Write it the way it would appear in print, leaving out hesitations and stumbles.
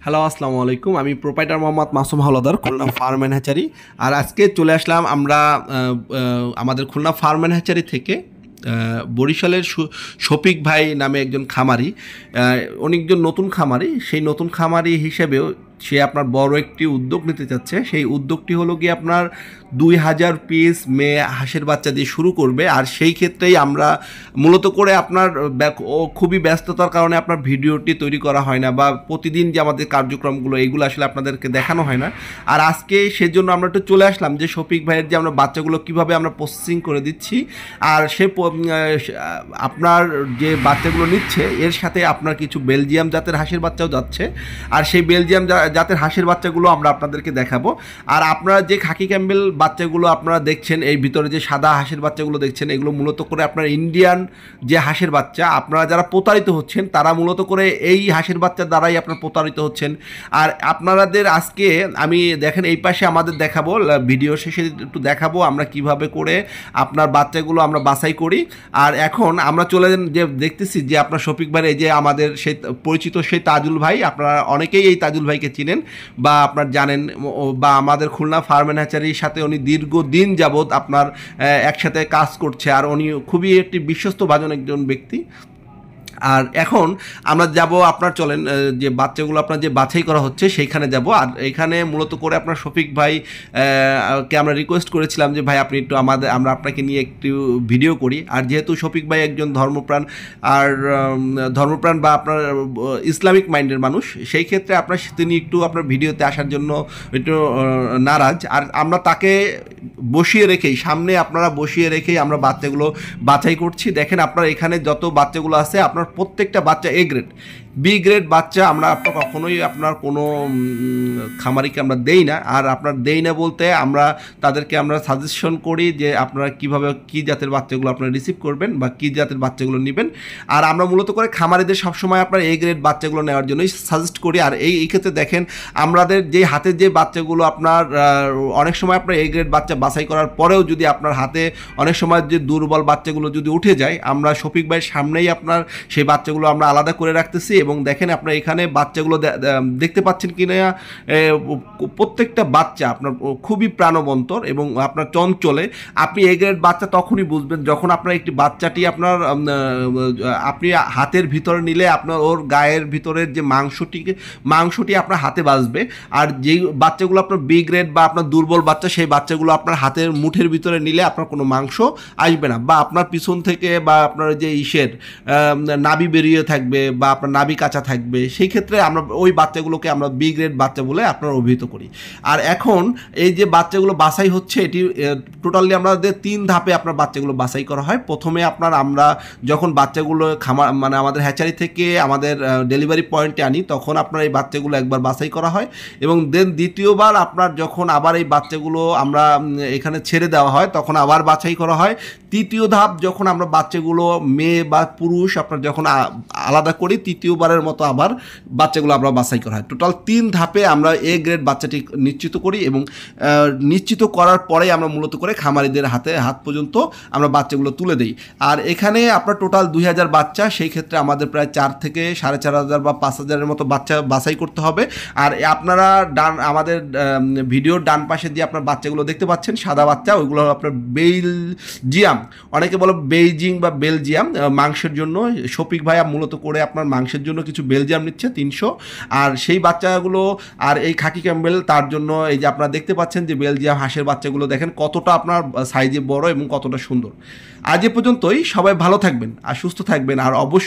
Hello, আসসালামু আলাইকুম। আমি proprietor Mohammad Masum Howlader, Khulna farm and hatchery. আর আজকে চলে আসলাম আমরা আমাদের খুলনা ফার্ম অ্যান্ড হ্যাচারি থেকে বরিশালের শফিক ভাই নামে একজন খামারি, উনি একজন নতুন খামারি। সেই নতুন খামারি হিসেবেও সে আপনার বড় একটি উদ্যোগ নিতে চাচ্ছে। সেই উদ্যোগটি হলো গিয়ে আপনার 2000 পিস মেয়ে হাঁসের বাচ্চা দিয়ে শুরু করবে। আর সেই ক্ষেত্রেই আমরা মূলত করে আপনার খুবই ব্যস্ততার কারণে আপনার ভিডিওটি তৈরি করা হয় না, বা প্রতিদিন যে আমাদের কার্যক্রমগুলো এইগুলো আসলে আপনাদেরকে দেখানো হয় না। আর আজকে সেজন্য আমরা একটু চলে আসলাম যে শফিক ভাইয়ের যে আমরা বাচ্চাগুলো কীভাবে আমরা প্রসেসিং করে দিচ্ছি, আর সে আপনার যে বাচ্চাগুলো নিচ্ছে এর সাথে আপনার কিছু বেলজিয়াম জাতের হাঁসের বাচ্চাও যাচ্ছে। আর সেই বেলজিয়াম জাতের হাঁসের বাচ্চাগুলো আমরা আপনাদেরকে দেখাবো। আর আপনারা যে খাকি ক্যাম্বেল বাচ্চাগুলো আপনারা দেখছেন, এই ভিতরে যে সাদা হাঁসের বাচ্চাগুলো দেখছেন, এগুলো মূলত করে আপনার ইন্ডিয়ান যে হাঁসের বাচ্চা। আপনারা যারা প্রতারিত হচ্ছেন তারা মূলত করে এই হাঁসের বাচ্চার দ্বারাই আপনার প্রতারিত হচ্ছেন। আর আপনাদের আজকে আমি দেখেন এই পাশে আমাদের দেখাবো, ভিডিও শেষে একটু দেখাবো আমরা কিভাবে করে আপনার বাচ্চাগুলো আমরা বাছাই করি। আর এখন আমরা চলে যে দেখতেছি যে আপনার শফিক ভাই, এই যে আমাদের সেই পরিচিত সেই তাজুল ভাই, আপনারা অনেকেই এই তাজুল ভাইকে চিনেন বা আপনার জানেন, বা আমাদের খুলনা ফার্ম অ্যান্ড হ্যাচারির সাথে উনি দীর্ঘদিন যাবৎ আপনার একসাথে কাজ করছে। আর উনি খুবই একটি বিশ্বস্ত ভাজন একজন ব্যক্তি। আর এখন আমরা যাব, আপনার চলেন যে বাচ্চাগুলো আপনার যে বাছাই করা হচ্ছে সেইখানে যাব। আর এখানে মূলত করে আপনার শফিক ভাই কে আমরা রিকোয়েস্ট করেছিলাম যে ভাই আপনি একটু আমরা আপনাকে নিয়ে একটু ভিডিও করি। আর যেহেতু শফিক ভাই একজন ধর্মপ্রাণ বা আপনার ইসলামিক মাইন্ডের মানুষ, সেই ক্ষেত্রে তিনি একটু আপনার ভিডিওতে আসার জন্য একটু নারাজ। আর আমরা তাকে সামনে আপনারা বসিয়ে রেখেই আমরা বাচ্চাগুলো বাছাই করছি। দেখেন আপনার এখানে যত বাচ্চাগুলো আছে, আপনার প্রত্যেকটা বাচ্চা এ গ্রেড, বি গ্রেড বাচ্চা আমরা আপনার কখনোই আপনার কোনো খামারিকে আমরা দেই না। আর আপনার দেই না বলতে আমরা তাদেরকে আমরা সাজেশন করি যে আপনারা কীভাবে কী জাতের বাচ্চাগুলো আপনারা রিসিভ করবেন বা কী জাতের বাচ্চাগুলো নেবেন। আর আমরা মূলত করে খামারিদের সবসময় আপনার এ গ্রেড বাচ্চাগুলো নেওয়ার জন্যই সাজেস্ট করি। আর এই ক্ষেত্রে দেখেন আমাদের যে হাতের যে বাচ্চাগুলো আপনার অনেক সময় আপনার এ গ্রেড বাচ্চা বাছাই করার পরেও যদি আপনার হাতে অনেক সময় যে দুর্বল বাচ্চাগুলো যদি উঠে যায়, আমরা শফিক ভাইয়ের সামনেই আপনার সেই বাচ্চাগুলো আমরা আলাদা করে রাখতেছি। এবং দেখেন আপনার এখানে বাচ্চাগুলো দেখতে পাচ্ছেন কি না, প্রত্যেকটা বাচ্চা আপনার খুবই প্রাণবন্তর এবং আপনার চঞ্চলে। আপনি এ গ্রেড বাচ্চা তখনই বুঝবেন যখন আপনার একটি বাচ্চাটি আপনি হাতের ভিতরে নিলে আপনার ওর গায়ের ভিতরের যে মাংসটি আপনার হাতে বাজবে। আর যেই বাচ্চাগুলো আপনার বি গ্রেড বা আপনার দুর্বল বাচ্চা, সেই বাচ্চাগুলো আপনার হাতের মুঠের ভিতরে নিলে আপনার কোনো মাংস আসবে না, বা আপনার পিছন থেকে বা আপনার যে নাভি বেরিয়ে থাকবে বা আপনার নাভি কাঁচা থাকবে। সেই ক্ষেত্রে আমরা ওই বাচ্চাগুলোকে আমরা বি গ্রেড বাচ্চা বলে আপনার অভিহিত করি। আর এখন এই যে বাচ্চাগুলো বাছাই হচ্ছে, এটি টোটালি আমাদের 3 ধাপে আপনার বাচ্চাগুলো বাছাই করা হয়। প্রথমে আমরা যখন বাচ্চাগুলো আমাদের হ্যাচারি থেকে আমাদের ডেলিভারি পয়েন্টে আনি, তখন আপনার এই বাচ্চাগুলো একবার বাছাই করা হয়। এবং দেন দ্বিতীয়বার আপনার যখন আবার এই বাচ্চাগুলো আমরা এখানে ছেড়ে দেওয়া হয়, তখন আবার বাছাই করা হয়। তৃতীয় ধাপ যখন আমরা বাচ্চাগুলো মেয়ে বা পুরুষ আপনার যখন আলাদা করি, তৃতীয়বারের মতো আবার বাচ্চাগুলো আমরা বাছাই করা হয়। টোটাল 3 ধাপে আমরা এ গ্রেড বাচ্চাটি নিশ্চিত করি, এবং নিশ্চিত করার পরে আমরা মূলত করে খামারিদের হাত পর্যন্ত আমরা বাচ্চাগুলো তুলে দিই। আর এখানে আপনার টোটাল 2000 বাচ্চা, সেই ক্ষেত্রে আমাদের প্রায় 4 থেকে 4500 বা 5000-এর মতো বাচ্চা বাছাই করতে হবে। আর আপনারা আমাদের ভিডিওর ডান পাশে যে আপনার বাচ্চাগুলো দেখতে পাচ্ছেন সাদা বাচ্চা, ওইগুলো আপনার বেলজিয়াম, অনেকে বলে বেইজিং বা বেলজিয়াম, মাংসের জন্য শফিক ভাই মূলত করে আপনার মাংসের জন্য কিছু বেলজিয়াম নিচ্ছে 300। আর সেই বাচ্চাগুলো আর এই খাকি ক্যাম্বেল, তার জন্য এই যে আপনারা দেখতে পাচ্ছেন যে বেলজিয়াম হাঁসের বাচ্চাগুলো দেখেন কতটা আপনার সাইজে বড় এবং কতটা সুন্দর। আজ এ পর্যন্তই, সবাই ভালো থাকবেন আর সুস্থ থাকবেন। আর অবশ্যই